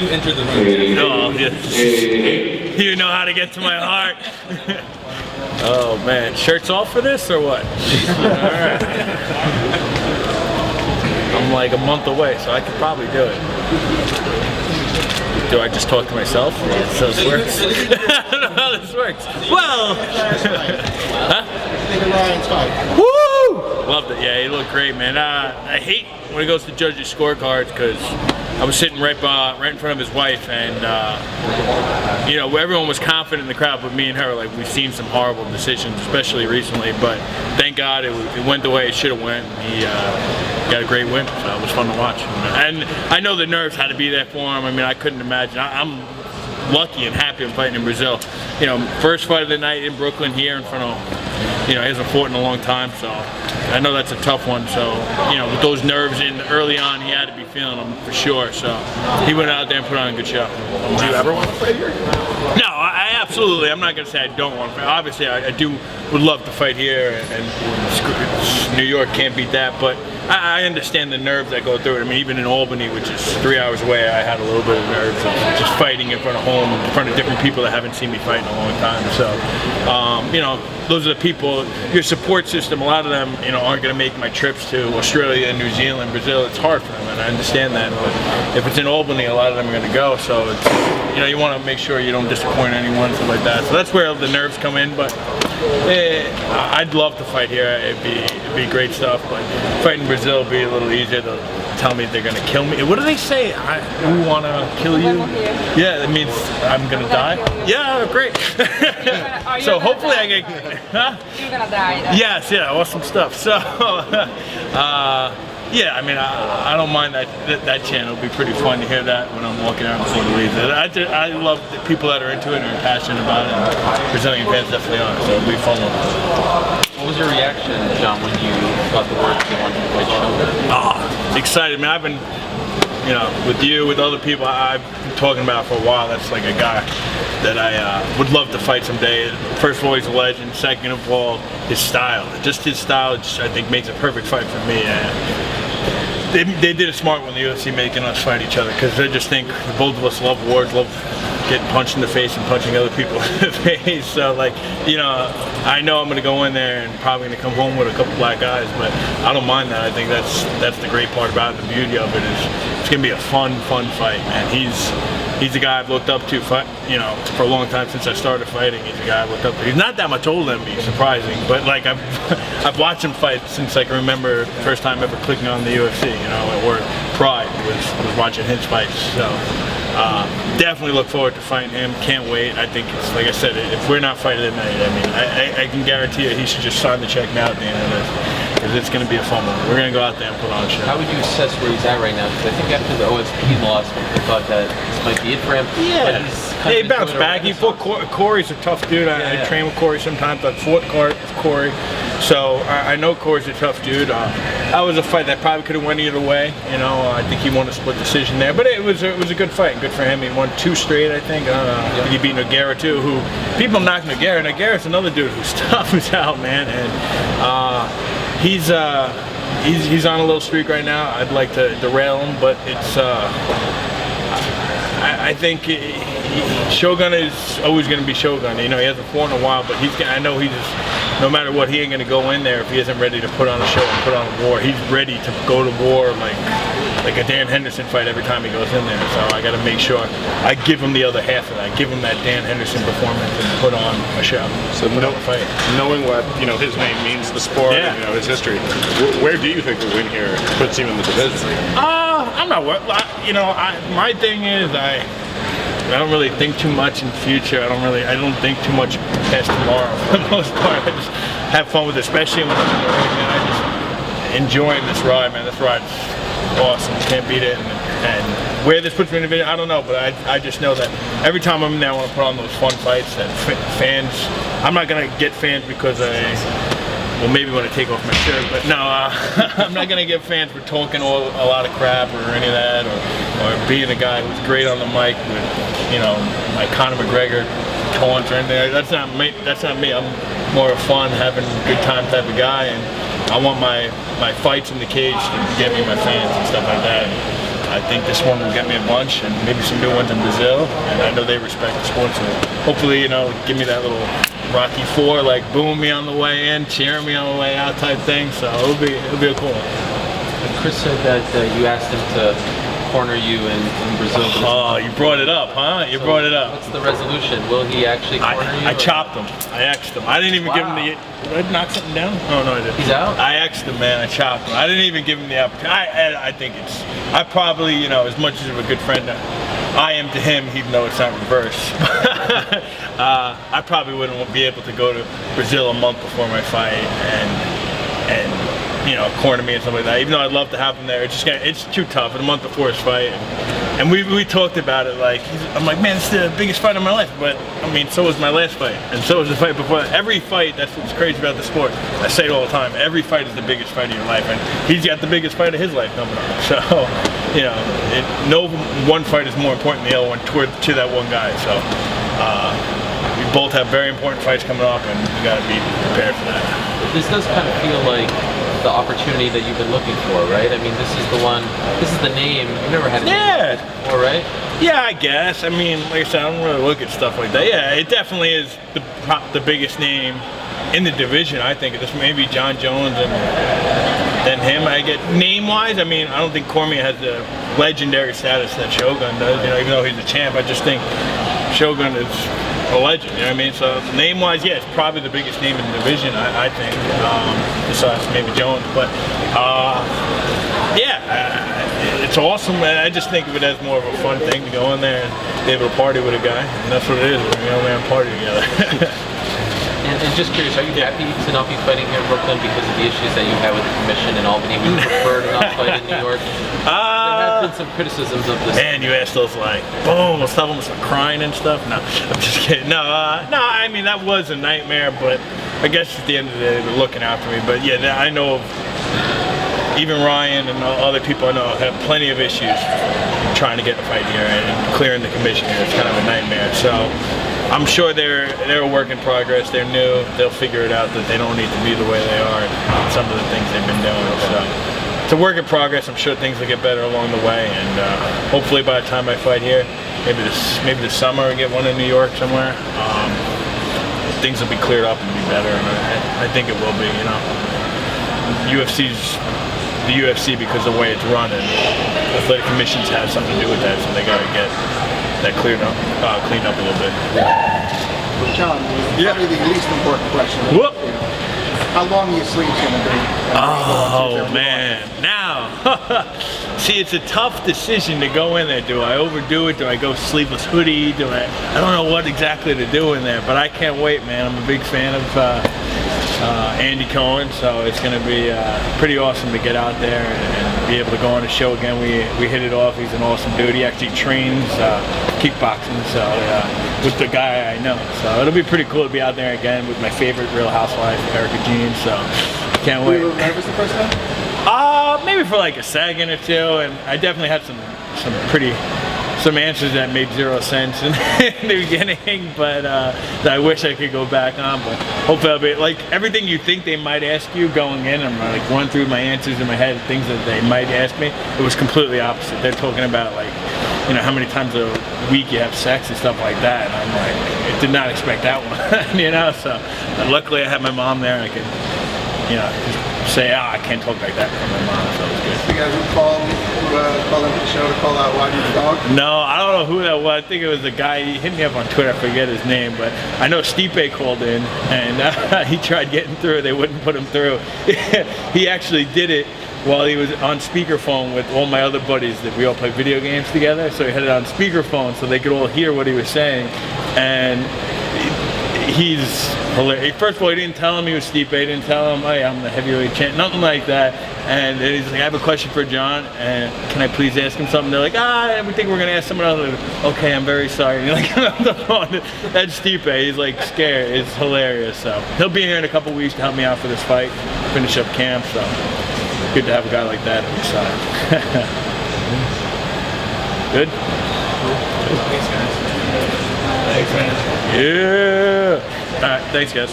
you enter the ring? No, you know how to get to my heart. Oh man, shirts off for this or what? Alright. I'm like a month away, so I could probably do it. Do I just talk to myself? So this works? I don't know how this works. Well, huh? Woo! Loved it. Yeah, he looked great, man. I hate when he goes to judge his scorecards because I was sitting right in front of his wife, and you know, everyone was confident in the crowd, but me and her, like, we've seen some horrible decisions, especially recently. But thank God it went the way it should have went. He got a great win, so it was fun to watch. And I know the nerves had to be there for him. I mean, I couldn't imagine. I'm lucky and happy I'm fighting in Brazil. You know, first fight of the night in Brooklyn here in front of, you know, he hasn't fought in a long time, so I know that's a tough one. So, you know, with those nerves in early on, he had to be feeling them for sure. So he went out there and put on a good show. Do you ever want to fight here? No, I absolutely. I'm not going to say I don't want to fight. Obviously, I would love to fight here, and New York can't beat that, but I understand the nerves that go through it. I mean, even in Albany, which is 3 hours away, I had a little bit of nerves of just fighting in front of home, in front of different people that haven't seen me fight in a long time. So, you know, those are the people, your support system, a lot of them, you know, aren't going to make my trips to Australia, New Zealand, Brazil. It's hard for them, and I understand that. But if it's in Albany, a lot of them are going to go. So, it's, you know, you want to make sure you don't disappoint anyone, stuff like that. So that's where the nerves come in. But I'd love to fight here. It'd be great stuff. But fighting Brazil would be a little easier. They'll tell me they're going to kill me. What do they say? We want to kill you? Yeah, that means I'm going to die? Yeah, great. So hopefully I get... Huh? You're going to die. Yes, yeah, awesome stuff. So, yeah, I mean, I don't mind that chant. It'll be pretty fun to hear that when I'm walking around before the leaves. I love the people that are into it and are passionate about it. And Brazilian fans definitely are, so it'll be fun. What was your reaction, John, when you got the word you wanted to fight Shogun? Oh, excited, man. I've been, you know, with you, with other people, I've been talking about for a while. That's like a guy that I would love to fight someday. First of all, he's a legend. Second of all, his style. Just his style, I think, makes a perfect fight for me. They did a smart one, the UFC, making us fight each other, because I just think both of us love wars, love getting punched in the face and punching other people in the face. So, like, you know, I know I'm going to go in there and probably going to come home with a couple black eyes, but I don't mind that. I think that's the great part about it. The beauty of it is it's going to be a fun fight, man. He's the guy I've looked up to, you know, for a long time since I started fighting. He's the guy I've looked up to. He's not that much older than me, surprising, but like I've watched him fight since I can remember the first time ever clicking on the UFC, you know, or Pride was watching his fights. So definitely look forward to fighting him. Can't wait. I think it's, like I said, if we're not fighting tonight, I mean, I can guarantee you he should just sign the check now at the end of this, because it's going to be a fun one. We're going to go out there and put on a show. How would you assess where he's at right now? Because I think after the OSP loss, we thought that this might be it for him. Yeah, he bounced back. He fought Corey's a tough dude. I train with Corey sometimes. I fought Corey, so I know Corey's a tough dude. That was a fight that probably could have went either way. You know, I think he won a split decision there, but it was a good fight. Good for him. He won 2 straight, I think. He beat Nogueira too. Who people knock Nogueira. Nogueira's another dude who's tough as hell, man. And he's on a little streak right now. I'd like to derail him, but it's I think Shogun is always going to be Shogun. You know, he hasn't fought in a while, but I know he's just, no matter what, he ain't going to go in there if he isn't ready to put on a show and put on a war. He's ready to go to war like a Dan Henderson fight every time he goes in there. So I got to make sure I give him the other half of that. Give him that Dan Henderson performance and put on a show. So fight. Knowing what, you know, his name means to the sport, and, you know, his history, where do you think the win here puts him in the division? I'm not worried. You know, my thing is I don't really think too much in the future. I don't think too much past tomorrow for the most part. I just have fun with it, especially when I'm in the ring, man. I just enjoying this ride, man. This ride's awesome. Can't beat it. And where this puts me in the video, I don't know, but I just know that every time I'm in there, I want to put on those fun fights that fans. I'm not gonna get fans because well, maybe when I take off my shirt, but no, I'm not gonna get fans for talking a lot of crap or any of that, or being a guy who's great on the mic with, you know, like Conor McGregor taunts or anything. That's not me. I'm more of fun, having a good time type of guy, and I want my fights in the cage to get me my fans and stuff like that. I think this one will get me a bunch, and maybe some new ones in Brazil. And I know they respect the sport, so hopefully, give me that little Rocky IV, like boom me on the way in, cheering me on the way out type thing. So it'll be a cool one. And Chris said that you asked him to corner you in Brazil. Oh, you brought it up, huh? You brought it up. What's the resolution? Will he actually corner you? I chopped him. I axed him. I didn't even give him the. Did I knock something down? Oh no, I didn't. He's out? I axed him, man. I chopped him. I didn't even give him the opportunity. I think it's. I probably, as much as of a good friend I am to him, even though it's not reverse. I probably wouldn't be able to go to Brazil a month before my fight and corner me and stuff like that. Even though I'd love to have him there, it's too tough. A month before his fight, and we talked about it. Like I'm like, man, it's the biggest fight of my life. But I mean, so was my last fight, and so was the fight before that. Every fight, that's what's crazy about the sport. I say it all the time. Every fight is the biggest fight of your life, and he's got the biggest fight of his life coming up. So, no one fight is more important than the other one to that one guy. So, we both have very important fights coming up, and we got to be prepared for that. This does kind of feel like the opportunity that you've been looking for, right? I mean, this is the one, this is the name. You've never had a name before, right? Yeah, I guess. I mean, like I said, I don't really look at stuff like that. Yeah, it definitely is the biggest name in the division, I think. This maybe John Jones and then him. I get name-wise, I mean, I don't think Cormier has the legendary status that Shogun does, even though he's a champ. I just think Shogun is a legend, you know what I mean? So name-wise, yeah, it's probably the biggest name in the division, I think, besides maybe Jones. But it's awesome. I just think of it as more of a fun thing to go in there and be able to party with a guy, and that's what it is. We're a man party together. And just curious, are you happy to not be fighting here in Brooklyn because of the issues that you had with the commission in Albany? Would you prefer to not fight in New York? There have been some criticisms of this. Man, you asked those like, boom, some of them start crying and stuff. No, I'm just kidding. No, I mean, that was a nightmare, but I guess at the end of the day, they're looking after me. But yeah, I know of even Ryan and other people I know have plenty of issues trying to get a fight here and clearing the commission here. It's kind of a nightmare. So I'm sure they're a work in progress. They're new. They'll figure it out that they don't need to be the way they are and some of the things they've been doing. So it's a work in progress. I'm sure things will get better along the way, and hopefully by the time I fight here, maybe this summer I get one in New York somewhere, things will be cleared up and be better, and I think it will be. UFC's the UFC because of the way it's run, and athletic commissions have something to do with that, so they got to get that cleaned up a little bit. John, probably the least important question. Whoop. How long are your sleeves going to be? Oh man, now, see, it's a tough decision to go in there. Do I overdo it? Do I go sleeveless hoodie? I don't know what exactly to do in there, but I can't wait, man. I'm a big fan of Andy Cohen, so it's going to be pretty awesome to get out there and be able to go on a show again. We hit it off. He's an awesome dude. He actually trains kickboxing, so with the guy I know. So it'll be pretty cool to be out there again with my favorite Real Housewife, Erica Jean. So can't wait. Were you nervous the first time? Maybe for like a second or two, and I definitely had some answers that made zero sense in the beginning, but that I wish I could go back on. But hopefully I'll be like everything you think they might ask you going in. I'm like run through my answers in my head, things that they might ask me. It was completely opposite. They're talking about like, how many times a week you have sex and stuff like that. And I'm like, I did not expect that one, So luckily I had my mom there. I could, just say, I can't talk like that from my mom. So it was good. The guy who called into the show to call out why you dog? No, I don't know who that was. I think it was the guy. He hit me up on Twitter. I forget his name, but I know Stipe called in, and he tried getting through. They wouldn't put him through. He actually did it while he was on speakerphone with all my other buddies that we all play video games together. So he had it on speakerphone so they could all hear what he was saying. And he's hilarious. First of all, he didn't tell him he was Stipe. He didn't tell him, hey, I'm the heavyweight champ. Nothing like that. And then he's like, I have a question for John, and can I please ask him something? They're like, we think we're going to ask someone else. Like, okay, I'm very sorry. And you're like, on the phone. That's Stipe. He's like scared. It's hilarious. So he'll be here in a couple weeks to help me out for this fight, finish up camp. So good to have a guy like that on your side. Good? Thanks, guys. Thanks, man. Yeah. All right, thanks, guys.